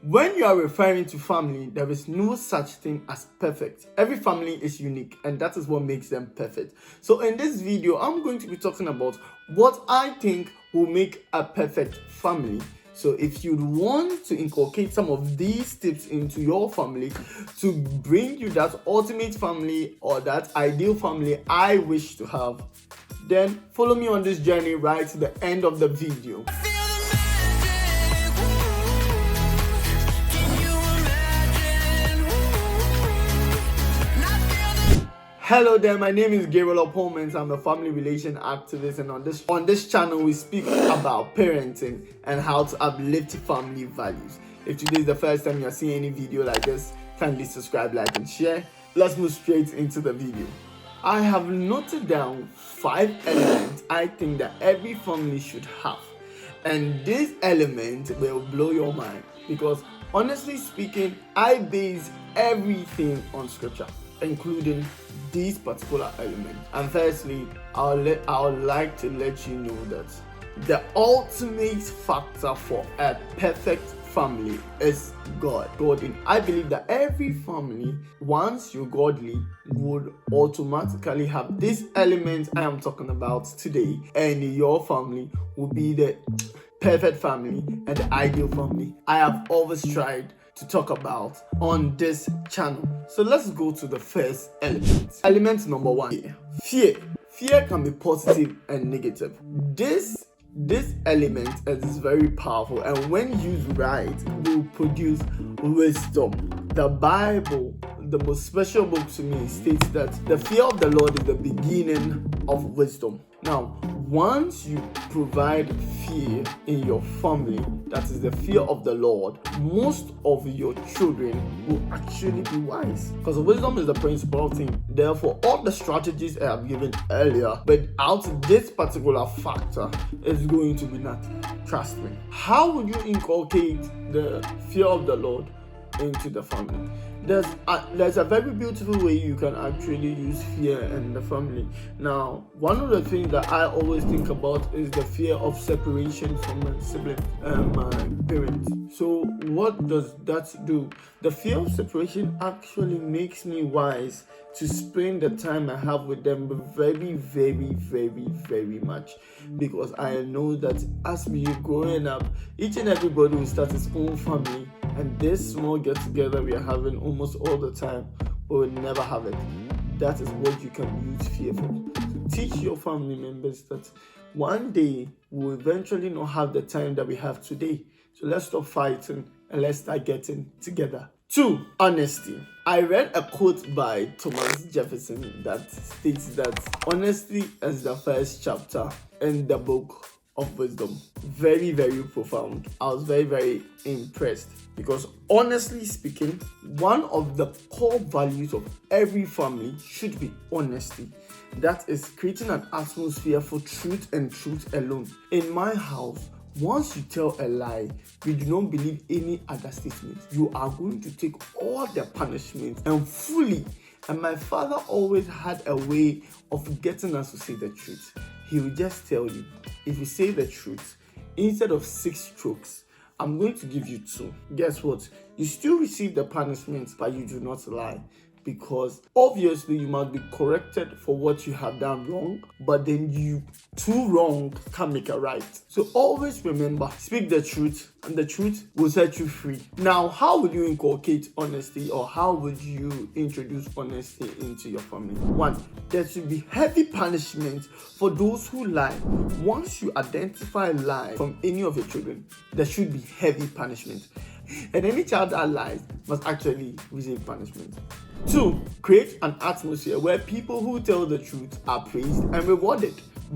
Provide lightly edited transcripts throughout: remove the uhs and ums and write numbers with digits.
When you are referring to family, there is no such thing as perfect. Every family is unique, and that is what makes them perfect. So in this video, I'm going to be talking about what I think will make a perfect family. So if you want to inculcate some of these tips into your family to bring you that ultimate family or that ideal family I wish to have, then follow me on this journey right to the end of the video. Hello there, my name is Gabriel Oppong-Mensah. I'm a family relation activist, and on this channel we speak about parenting and how to uplift family values. If today is the first time you're seeing any video like this, kindly subscribe, like and share. Let's move straight into the video. I have noted down 5 elements I think that every family should have, and this element will blow your mind because honestly speaking, I base everything on scripture, including these particular elements. And firstly, I would like to let you know that the ultimate factor for a perfect family is God. I believe that every family, once you're godly, would automatically have this element I am talking about today, and your family will be the perfect family and the ideal family I have always tried to talk about on this channel. So let's go to the first element. Element number 1, fear. Fear can be positive and negative. This element is very powerful, and when used right, will produce wisdom. The Bible, the most special book to me, states that the fear of the Lord is the beginning of wisdom. Now, once you provide fear in your family, that is the fear of the Lord, most of your children will actually be wise, because wisdom is the principal thing. Therefore, all the strategies I have given earlier, without this particular factor, is going to be nothing. Trust me. How would you inculcate the fear of the Lord into the family? There's a very beautiful way you can actually use fear in the family. Now, one of the things that I always think about is the fear of separation from my sibling and my parents. So what does that do? The fear of separation actually makes me wise to spend the time I have with them very, very, very, very much, because I know that as we are growing up, each and everybody will start his own family, and this small get together we are having almost all the time, we will never have it. That is what you can use fear for. To teach your family members that one day we'll eventually not have the time that we have today. So let's stop fighting and let's start getting together. 2, honesty. I read a quote by Thomas Jefferson that states that honesty is the first chapter in the book of wisdom. Very, very profound. I was very, very impressed, because honestly speaking, one of the core values of every family should be honesty. That is creating an atmosphere for truth and truth alone. In my house, once you tell a lie, we do not believe any other statement. You are going to take all the punishment and fully. And my father always had a way of getting us to say the truth. He will just tell you, if you say the truth, instead of 6 strokes, I'm going to give you 2. Guess what? You still receive the punishment, but you do not lie. Because obviously you must be corrected for what you have done wrong, but then 2 wrong can make a right. So always remember, speak the truth, and the truth will set you free. Now, how would you inculcate honesty, or how would you introduce honesty into your family? 1, there should be heavy punishment for those who lie. Once you identify a lie from any of your children, there should be heavy punishment. And any child that lies must actually receive punishment. 2, create an atmosphere where people who tell the truth are praised and rewarded.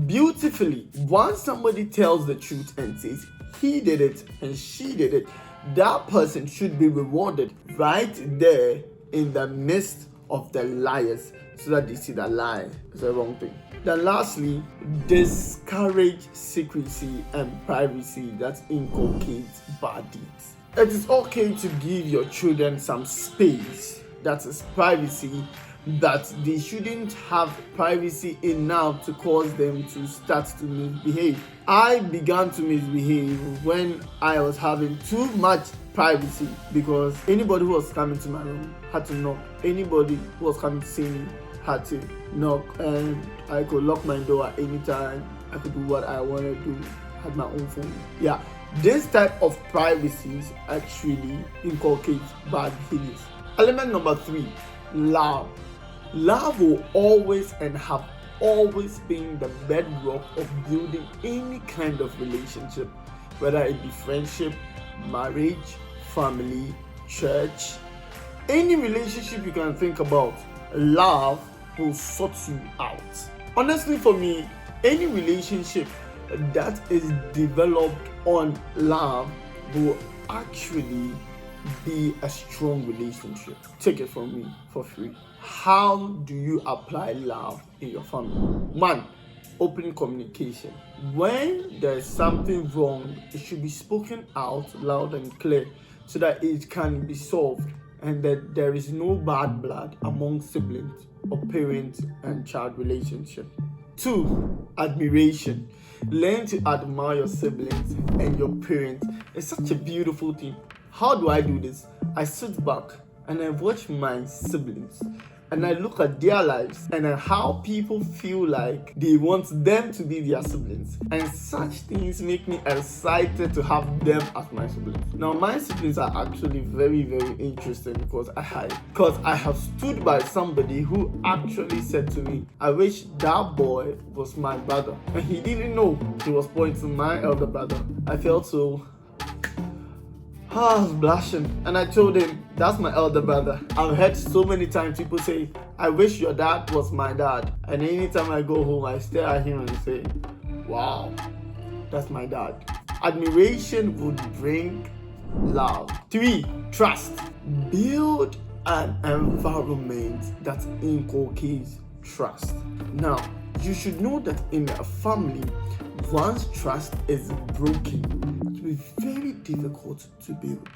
Beautifully, once somebody tells the truth and says he did it and she did it, that person should be rewarded right there in the midst of the liars, so that they see that lie is the wrong thing. Then lastly, discourage secrecy and privacy that inculcates bad deeds. It is okay to give your children some space, that is privacy, but they shouldn't have privacy enough to cause them to start to misbehave. I began to misbehave when I was having too much privacy, because anybody who was coming to my room had to knock. Anybody who was coming to see me had to knock, and I could lock my door at any time. I could do what I wanted to do. I had my own phone. Yeah, this type of privacy actually inculcates bad behaviors. Element number 3, love. Love will always and have always been the bedrock of building any kind of relationship, whether it be friendship, marriage, family, church, any relationship you can think about. Love will sort you out. Honestly, for me, any relationship that is developed on love will actually be a strong relationship. Take it from me for free. How do you apply love in your family? 1, open communication. When there's something wrong, it should be spoken out loud and clear so that it can be solved and that there is no bad blood among siblings or parents and child relationship. 2, admiration. Learn to admire your siblings and your parents. It's such a beautiful thing. How do I do this? I sit back and I watch my siblings and I look at their lives and how people feel like they want them to be their siblings. And such things make me excited to have them as my siblings. Now, my siblings are actually very, very interesting because I have stood by somebody who actually said to me, I wish that boy was my brother. And he didn't know he was pointing to my elder brother. I felt so... I was blushing and I told him, that's my elder brother. I've heard so many times people say, I wish your dad was my dad. And anytime I go home, I stare at him and say, wow, that's my dad. Admiration would bring love. 3, trust. Build an environment that inculcates trust. Now, you should know that in a family, once trust is broken, it will be very difficult to build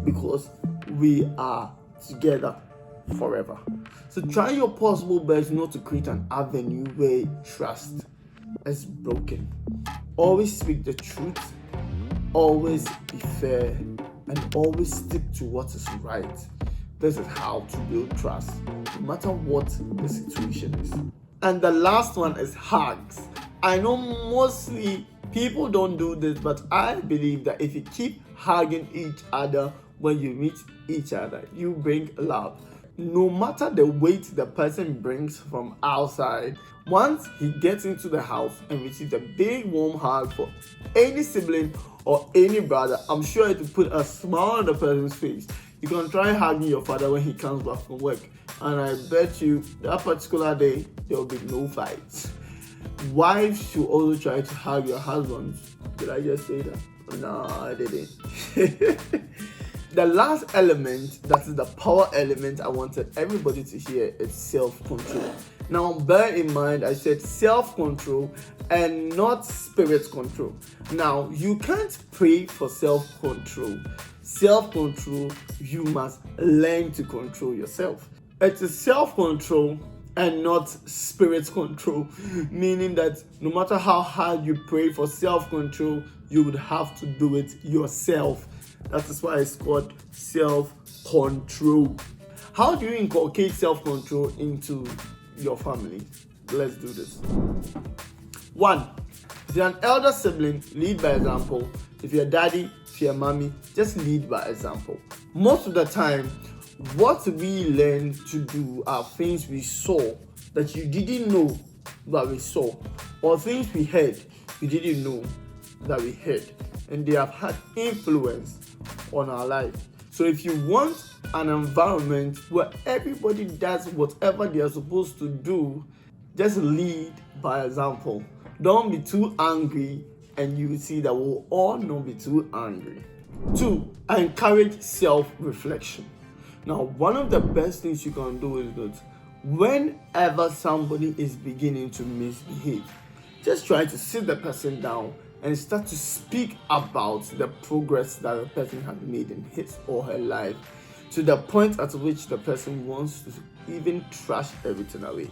because we are together forever. So try your possible best not to create an avenue where trust is broken. Always speak the truth, always be fair, and always stick to what is right. This is how to build trust, no matter what the situation is. And the last one is hugs. I know mostly people don't do this, but I believe that if you keep hugging each other when you meet each other, you bring love. No matter the weight the person brings from outside, once he gets into the house and receives a big warm hug for any sibling or any brother, I'm sure it will put a smile on the person's face. You can try hugging your father when he comes back from work, and I bet you that particular day there will be no fights. Wives should also try to hug your husbands. Did I just say that? No, I didn't. The last element, that is the power element I wanted everybody to hear, is self-control. Now, bear in mind, I said self-control and not spirit control. Now, you can't pray for self-control. Self-control, you must learn to control yourself. It is self-control and not spirit control, meaning that no matter how hard you pray for self-control, you would have to do it yourself. That is why it's called self-control. How do you inculcate self-control into your family? Let's do this. 1, if you're an elder sibling, lead by example. If you're a daddy, if you're a mommy, just lead by example. Most of the time, what we learn to do are things we saw that you didn't know that we saw, or things we heard you didn't know that we heard, and they have had influence on our life. So if you want an environment where everybody does whatever they are supposed to do, just lead by example. Don't be too angry, and you will see that we'll all not be too angry. 2, encourage self-reflection. Now, one of the best things you can do is that whenever somebody is beginning to misbehave, just try to sit the person down and start to speak about the progress that the person has made in his or her life, to the point at which the person wants to even trash everything away.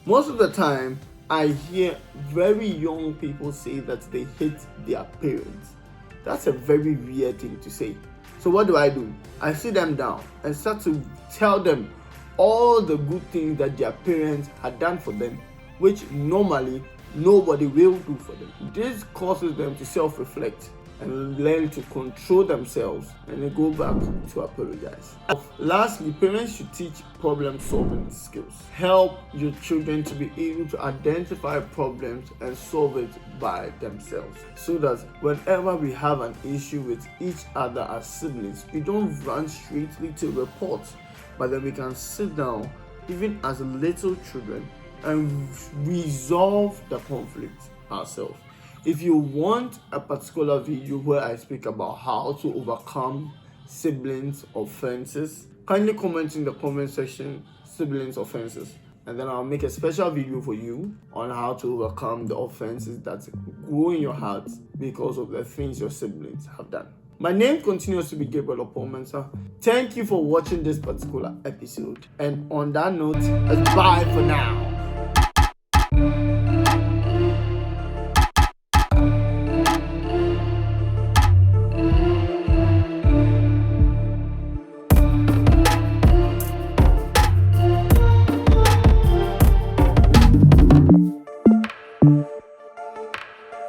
Most of the time, I hear very young people say that they hate their parents. That's a very weird thing to say. So what do? I sit them down and start to tell them all the good things that their parents had done for them, which normally nobody will do for them. This causes them to self-reflect and learn to control themselves, and then go back to apologize. Lastly, parents should teach problem-solving skills. Help your children to be able to identify problems and solve it by themselves, so that whenever we have an issue with each other as siblings, we don't run straightly to report, but then we can sit down, even as little children, and resolve the conflict ourselves. If you want a particular video where I speak about how to overcome siblings offenses, kindly comment in the comment section siblings offenses, and then I'll make a special video for you on how to overcome the offenses that grow in your heart because of the things your siblings have done. My name continues to be Gabriel Oppong-Mensah. Thank you for watching this particular episode, and on that note, bye for now.